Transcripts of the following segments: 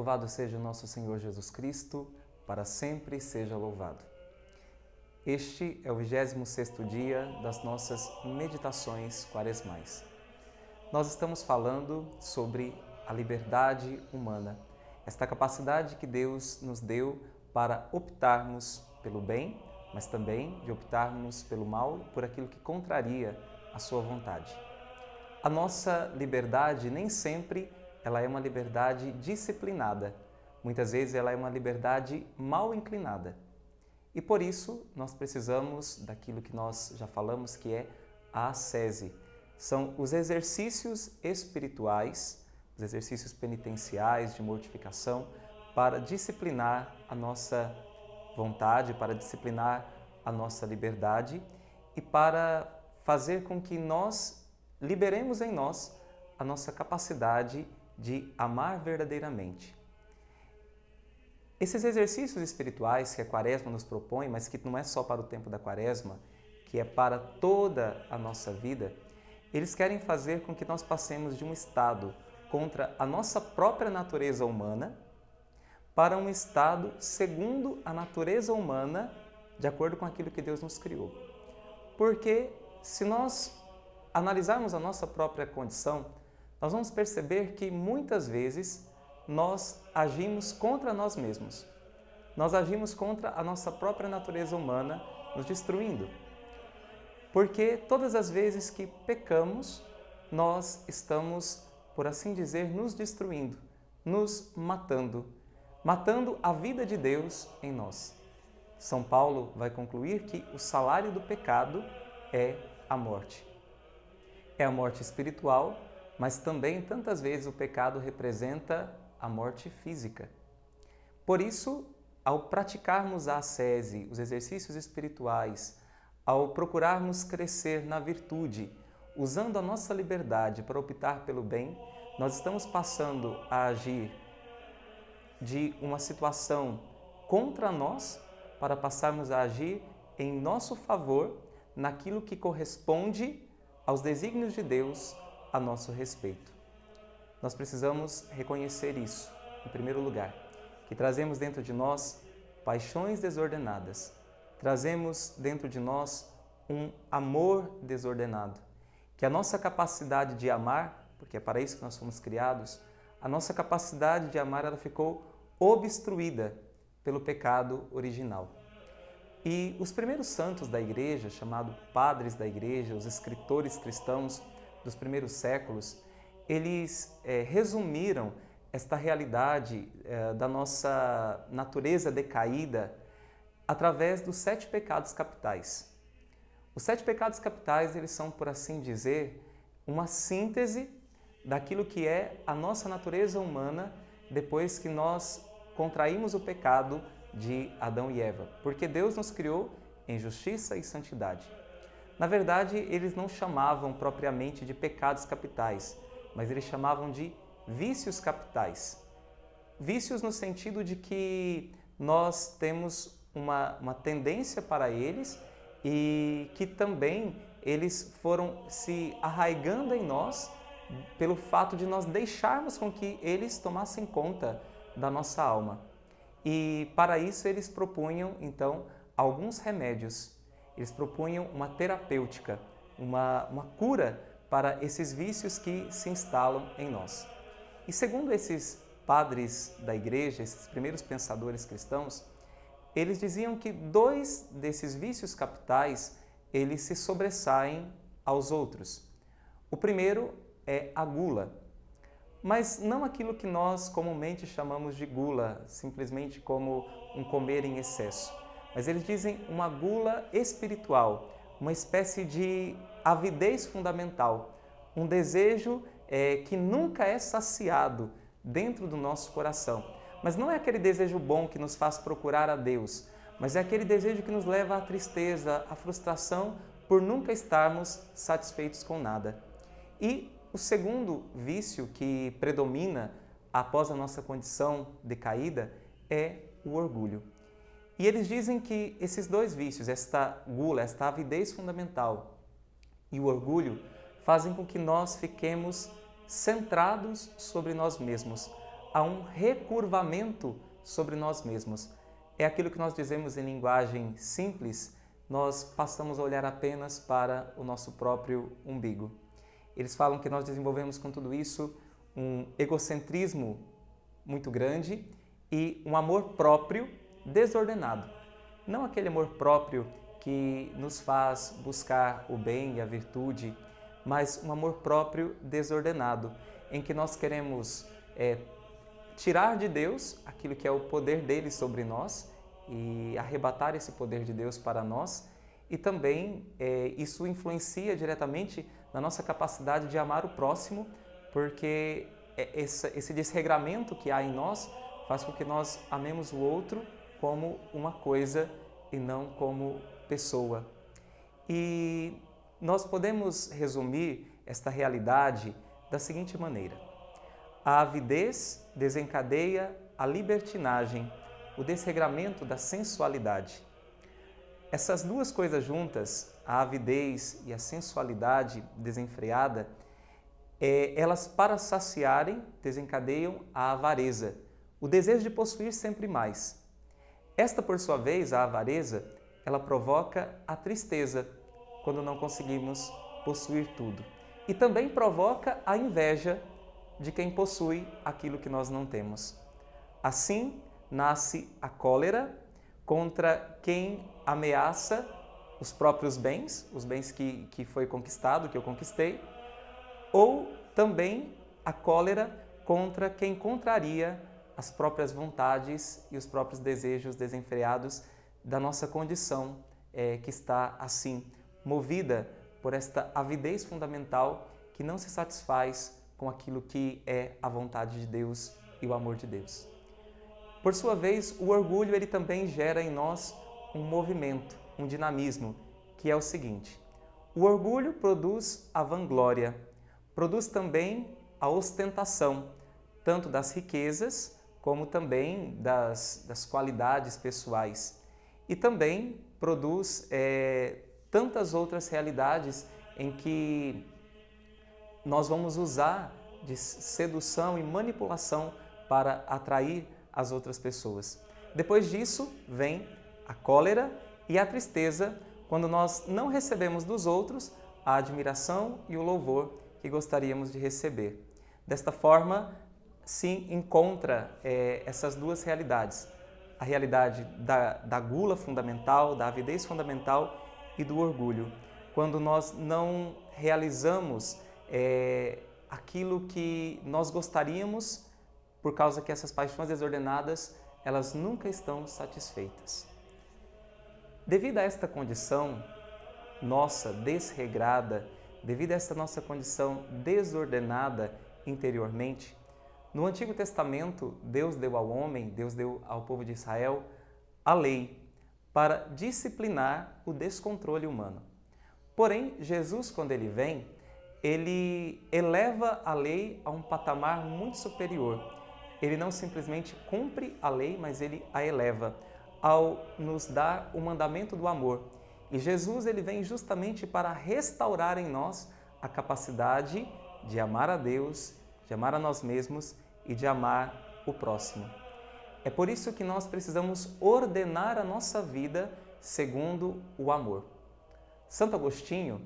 Louvado seja o nosso Senhor Jesus Cristo, para sempre seja louvado. Este é o 26º dia das nossas meditações quaresmais. Nós estamos falando sobre a liberdade humana, esta capacidade que Deus nos deu para optarmos pelo bem, mas também de optarmos pelo mal, por aquilo que contraria a sua vontade. A nossa liberdade nem sempre ela é uma liberdade disciplinada. Muitas vezes ela é uma liberdade mal inclinada. E por isso nós precisamos daquilo que nós já falamos, que é a ascese. São os exercícios espirituais, os exercícios penitenciais de mortificação para disciplinar a nossa vontade, para disciplinar a nossa liberdade e para fazer com que nós liberemos em nós a nossa capacidade de amar verdadeiramente. Esses exercícios espirituais que a Quaresma nos propõe, mas que não é só para o tempo da Quaresma, que é para toda a nossa vida, eles querem fazer com que nós passemos de um estado contra a nossa própria natureza humana para um estado segundo a natureza humana, de acordo com aquilo que Deus nos criou. Porque se nós analisarmos a nossa própria condição, nós vamos perceber que muitas vezes nós agimos contra nós mesmos. Nós agimos contra a nossa própria natureza humana, nos destruindo. Porque todas as vezes que pecamos, nós estamos, por assim dizer, nos destruindo, nos matando, matando a vida de Deus em nós. São Paulo vai concluir que o salário do pecado é a morte. É a morte espiritual, mas também tantas vezes o pecado representa a morte física. Por isso, ao praticarmos a ascese, os exercícios espirituais, ao procurarmos crescer na virtude, usando a nossa liberdade para optar pelo bem, nós estamos passando a agir de uma situação contra nós para passarmos a agir em nosso favor naquilo que corresponde aos desígnios de Deus a nosso respeito. Nós precisamos reconhecer isso, em primeiro lugar, que trazemos dentro de nós paixões desordenadas, trazemos dentro de nós um amor desordenado, que a nossa capacidade de amar, porque é para isso que nós fomos criados, a nossa capacidade de amar ela ficou obstruída pelo pecado original. E os primeiros santos da Igreja, chamados padres da Igreja, os escritores cristãos dos primeiros séculos, eles resumiram esta realidade da nossa natureza decaída através dos 7 pecados capitais. Os 7 pecados capitais, eles são, por assim dizer, uma síntese daquilo que é a nossa natureza humana depois que nós contraímos o pecado de Adão e Eva, porque Deus nos criou em justiça e santidade. Na verdade, eles não chamavam propriamente de pecados capitais, mas eles chamavam de vícios capitais. Vícios no sentido de que nós temos uma tendência para eles e que também eles foram se arraigando em nós pelo fato de nós deixarmos com que eles tomassem conta da nossa alma. E para isso eles propunham, então, alguns remédios. Eles propunham uma terapêutica, uma cura para esses vícios que se instalam em nós. E segundo esses padres da Igreja, esses primeiros pensadores cristãos, eles diziam que 2 desses vícios capitais, eles se sobressaem aos outros. O primeiro é a gula, mas não aquilo que nós comumente chamamos de gula, simplesmente como um comer em excesso. Mas eles dizem uma gula espiritual, uma espécie de avidez fundamental, um desejo que nunca é saciado dentro do nosso coração. Mas não é aquele desejo bom que nos faz procurar a Deus, mas é aquele desejo que nos leva à tristeza, à frustração por nunca estarmos satisfeitos com nada. E o segundo vício que predomina após a nossa condição decaída é o orgulho. E eles dizem que esses 2 vícios, esta gula, esta avidez fundamental e o orgulho, fazem com que nós fiquemos centrados sobre nós mesmos, a um recurvamento sobre nós mesmos. É aquilo que nós dizemos em linguagem simples, nós passamos a olhar apenas para o nosso próprio umbigo. Eles falam que nós desenvolvemos com tudo isso um egocentrismo muito grande e um amor próprio desordenado. Não aquele amor próprio que nos faz buscar o bem e a virtude, mas um amor próprio desordenado, em que nós queremos tirar de Deus aquilo que é o poder dele sobre nós e arrebatar esse poder de Deus para nós, e também isso influencia diretamente na nossa capacidade de amar o próximo, porque esse desregramento que há em nós faz com que nós amemos o outro como uma coisa e não como pessoa. E nós podemos resumir esta realidade da seguinte maneira: a avidez desencadeia a libertinagem, o desregramento da sensualidade. Essas duas coisas juntas, a avidez e a sensualidade desenfreada, elas, para saciarem, desencadeiam a avareza, o desejo de possuir sempre mais. Esta, por sua vez, a avareza, ela provoca a tristeza quando não conseguimos possuir tudo. E também provoca a inveja de quem possui aquilo que nós não temos. Assim, nasce a cólera contra quem ameaça os próprios bens, os bens que foi conquistado, que eu conquistei, ou também a cólera contra quem contraria as próprias vontades e os próprios desejos desenfreados da nossa condição, que está assim, movida por esta avidez fundamental que não se satisfaz com aquilo que é a vontade de Deus e o amor de Deus. Por sua vez, o orgulho ele também gera em nós um movimento, um dinamismo, que é o seguinte: o orgulho produz a vanglória, produz também a ostentação, tanto das riquezas como também das qualidades pessoais. E também produz tantas outras realidades em que nós vamos usar de sedução e manipulação para atrair as outras pessoas. Depois disso, vem a cólera e a tristeza, quando nós não recebemos dos outros a admiração e o louvor que gostaríamos de receber. Desta forma, se encontra essas duas realidades, a realidade da gula fundamental, da avidez fundamental e do orgulho. Quando nós não realizamos aquilo que nós gostaríamos, por causa que essas paixões desordenadas, elas nunca estão satisfeitas. Devido a esta condição nossa desregrada, devido a esta nossa condição desordenada interiormente, no Antigo Testamento, Deus deu ao homem, Deus deu ao povo de Israel a lei para disciplinar o descontrole humano. Porém, Jesus, quando ele vem, ele eleva a lei a um patamar muito superior. Ele não simplesmente cumpre a lei, mas ele a eleva ao nos dar o mandamento do amor. E Jesus ele vem justamente para restaurar em nós a capacidade de amar a Deus, de amar a nós mesmos e de amar o próximo. É por isso que nós precisamos ordenar a nossa vida segundo o amor. Santo Agostinho,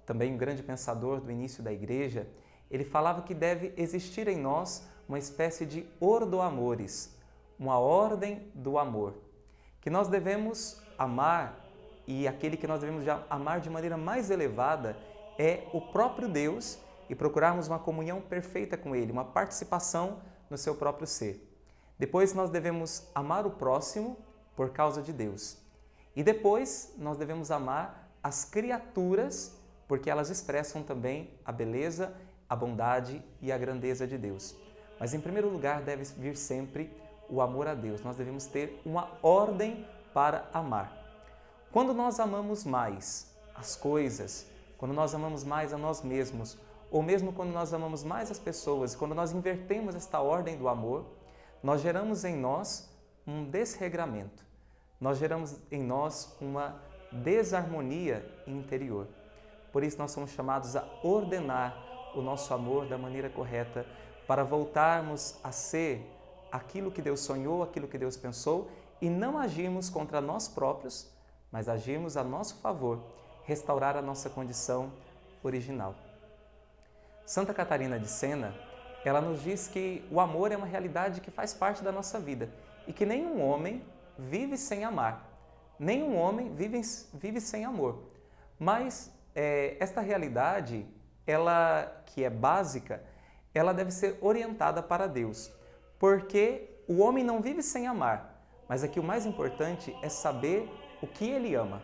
também um grande pensador do início da Igreja, ele falava que deve existir em nós uma espécie de ordo amores, uma ordem do amor, que nós devemos amar, e aquele que nós devemos amar de maneira mais elevada é o próprio Deus, e procurarmos uma comunhão perfeita com Ele, uma participação no seu próprio ser. Depois nós devemos amar o próximo por causa de Deus. E depois nós devemos amar as criaturas, porque elas expressam também a beleza, a bondade e a grandeza de Deus. Mas em primeiro lugar deve vir sempre o amor a Deus. Nós devemos ter uma ordem para amar. Quando nós amamos mais as coisas, quando nós amamos mais a nós mesmos, ou mesmo quando nós amamos mais as pessoas, quando nós invertemos esta ordem do amor, nós geramos em nós um desregramento. Nós geramos em nós uma desarmonia interior. Por isso nós somos chamados a ordenar o nosso amor da maneira correta, para voltarmos a ser aquilo que Deus sonhou, aquilo que Deus pensou e não agirmos contra nós próprios, mas agirmos a nosso favor, restaurar a nossa condição original. Santa Catarina de Sena, ela nos diz que o amor é uma realidade que faz parte da nossa vida e que nenhum homem vive sem amar, nenhum homem vive sem amor. Mas esta realidade, ela que é básica, ela deve ser orientada para Deus, porque o homem não vive sem amar, mas aqui o mais importante é saber o que ele ama.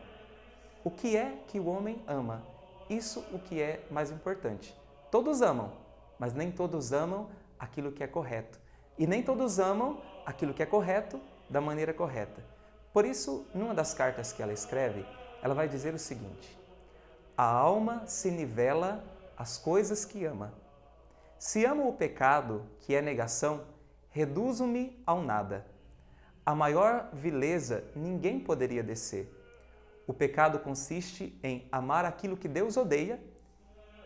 O que é que o homem ama? Isso o que é mais importante. Todos amam, mas nem todos amam aquilo que é correto. E nem todos amam aquilo que é correto da maneira correta. Por isso, numa das cartas que ela escreve, ela vai dizer o seguinte: a alma se nivela às coisas que ama. Se amo o pecado, que é negação, reduzo-me ao nada. A maior vileza ninguém poderia descer. O pecado consiste em amar aquilo que Deus odeia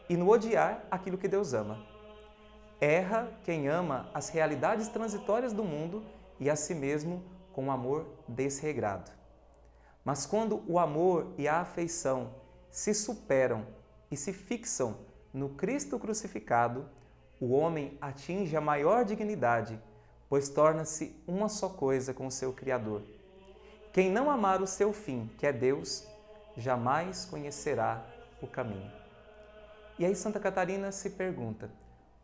e no odiar aquilo que Deus ama. Erra quem ama as realidades transitórias do mundo e a si mesmo com um amor desregrado. Mas quando o amor e a afeição se superam e se fixam no Cristo crucificado, o homem atinge a maior dignidade, pois torna-se uma só coisa com o seu Criador. Quem não amar o seu fim, que é Deus, jamais conhecerá o caminho. E aí Santa Catarina se pergunta: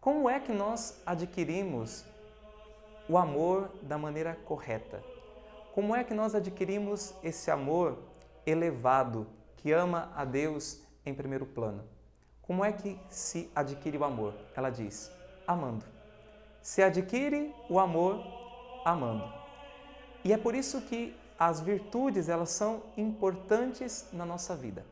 como é que nós adquirimos o amor da maneira correta? Como é que nós adquirimos esse amor elevado, que ama a Deus em primeiro plano? Como é que se adquire o amor? Ela diz: amando. Se adquire o amor amando. E é por isso que as virtudes, elas são importantes na nossa vida.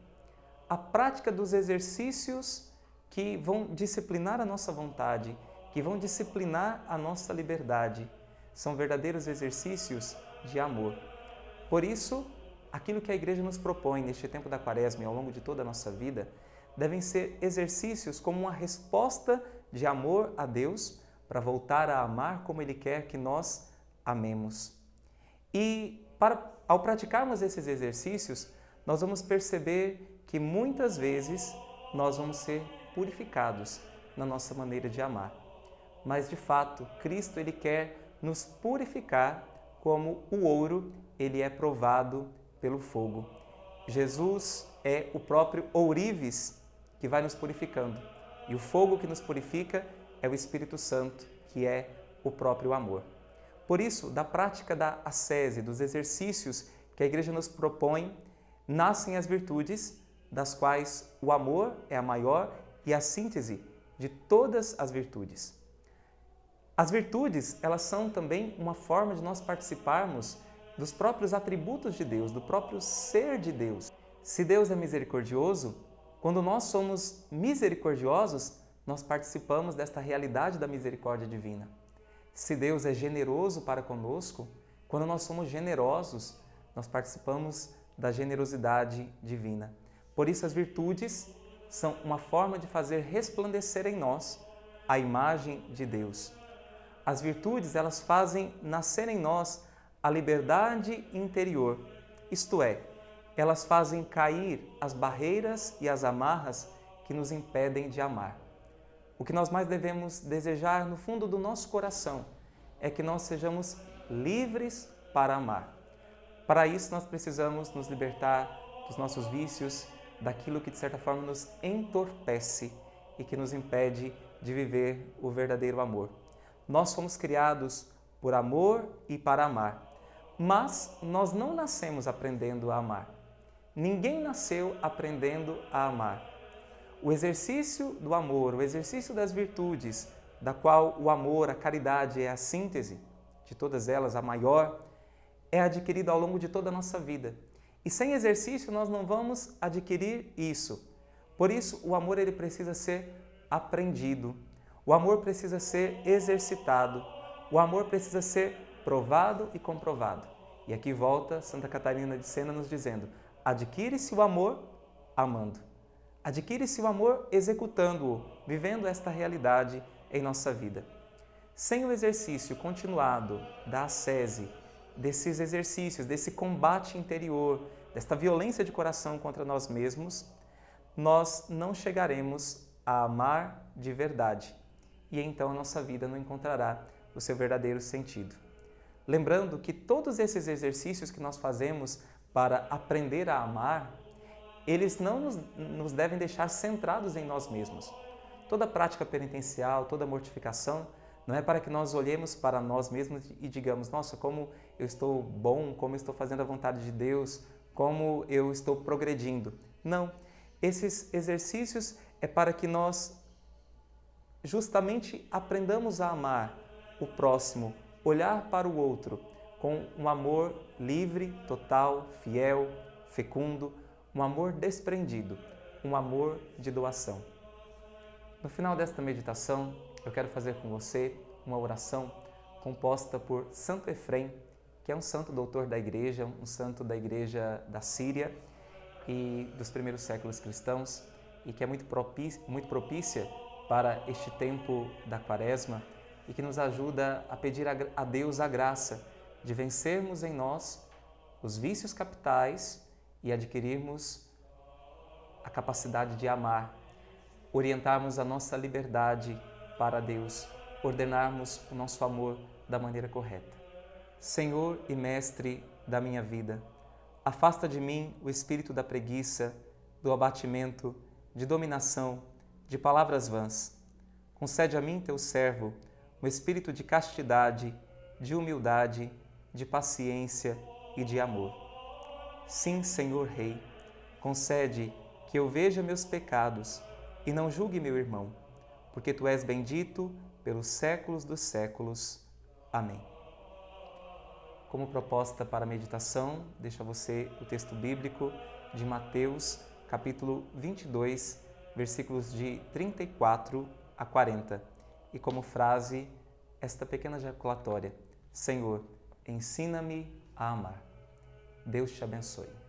A prática dos exercícios que vão disciplinar a nossa vontade, que vão disciplinar a nossa liberdade, são verdadeiros exercícios de amor. Por isso, aquilo que a Igreja nos propõe neste tempo da Quaresma e ao longo de toda a nossa vida, devem ser exercícios como uma resposta de amor a Deus para voltar a amar como Ele quer que nós amemos. E ao praticarmos esses exercícios, nós vamos perceber que muitas vezes nós vamos ser purificados na nossa maneira de amar. Mas, de fato, Cristo ele quer nos purificar como o ouro ele é provado pelo fogo. Jesus é o próprio ourives que vai nos purificando. E o fogo que nos purifica é o Espírito Santo, que é o próprio amor. Por isso, da prática da ascese, dos exercícios que a Igreja nos propõe, nascem as virtudes, das quais o amor é a maior e a síntese de todas as virtudes. As virtudes, elas são também uma forma de nós participarmos dos próprios atributos de Deus, do próprio ser de Deus. Se Deus é misericordioso, quando nós somos misericordiosos, nós participamos desta realidade da misericórdia divina. Se Deus é generoso para conosco, quando nós somos generosos, nós participamos da generosidade divina. Por isso, as virtudes são uma forma de fazer resplandecer em nós a imagem de Deus. As virtudes, elas fazem nascer em nós a liberdade interior, isto é, elas fazem cair as barreiras e as amarras que nos impedem de amar. O que nós mais devemos desejar no fundo do nosso coração é que nós sejamos livres para amar. Para isso, nós precisamos nos libertar dos nossos vícios, daquilo que de certa forma nos entorpece e que nos impede de viver o verdadeiro amor. Nós fomos criados por amor e para amar, mas nós não nascemos aprendendo a amar. Ninguém nasceu aprendendo a amar. O exercício do amor, o exercício das virtudes, da qual o amor, a caridade é a síntese de todas elas, a maior, é adquirido ao longo de toda a nossa vida. E sem exercício nós não vamos adquirir isso. Por isso, o amor ele precisa ser aprendido. O amor precisa ser exercitado. O amor precisa ser provado e comprovado. E aqui volta Santa Catarina de Sena nos dizendo: adquire-se o amor amando. Adquire-se o amor executando-o, vivendo esta realidade em nossa vida. Sem o exercício continuado da ascese, desses exercícios, desse combate interior, desta violência de coração contra nós mesmos, nós não chegaremos a amar de verdade e então a nossa vida não encontrará o seu verdadeiro sentido. Lembrando que todos esses exercícios que nós fazemos para aprender a amar, eles não nos devem deixar centrados em nós mesmos. Toda prática penitencial, toda mortificação, não é para que nós olhemos para nós mesmos e digamos, nossa, como eu estou bom, como eu estou fazendo a vontade de Deus, como eu estou progredindo. Não, esses exercícios é para que nós justamente aprendamos a amar o próximo, olhar para o outro com um amor livre, total, fiel, fecundo, um amor desprendido, um amor de doação. No final desta meditação, eu quero fazer com você uma oração composta por Santo Efrem, que é um santo doutor da Igreja, um santo da Igreja da Síria e dos primeiros séculos cristãos, e que é muito propícia para este tempo da Quaresma e que nos ajuda a pedir a Deus a graça de vencermos em nós os vícios capitais e adquirirmos a capacidade de amar, orientarmos a nossa liberdade para Deus, ordenarmos o nosso amor da maneira correta. Senhor e Mestre da minha vida, afasta de mim o espírito da preguiça, do abatimento, de dominação, de palavras vãs. Concede a mim, teu servo, um espírito de castidade, de humildade, de paciência e de amor. Sim, Senhor Rei, concede que eu veja meus pecados e não julgue meu irmão, porque Tu és bendito pelos séculos dos séculos. Amém. Como proposta para a meditação, deixo a você o texto bíblico de Mateus, capítulo 22, versículos de 34 a 40. E como frase, esta pequena ejaculatória: Senhor, ensina-me a amar. Deus te abençoe.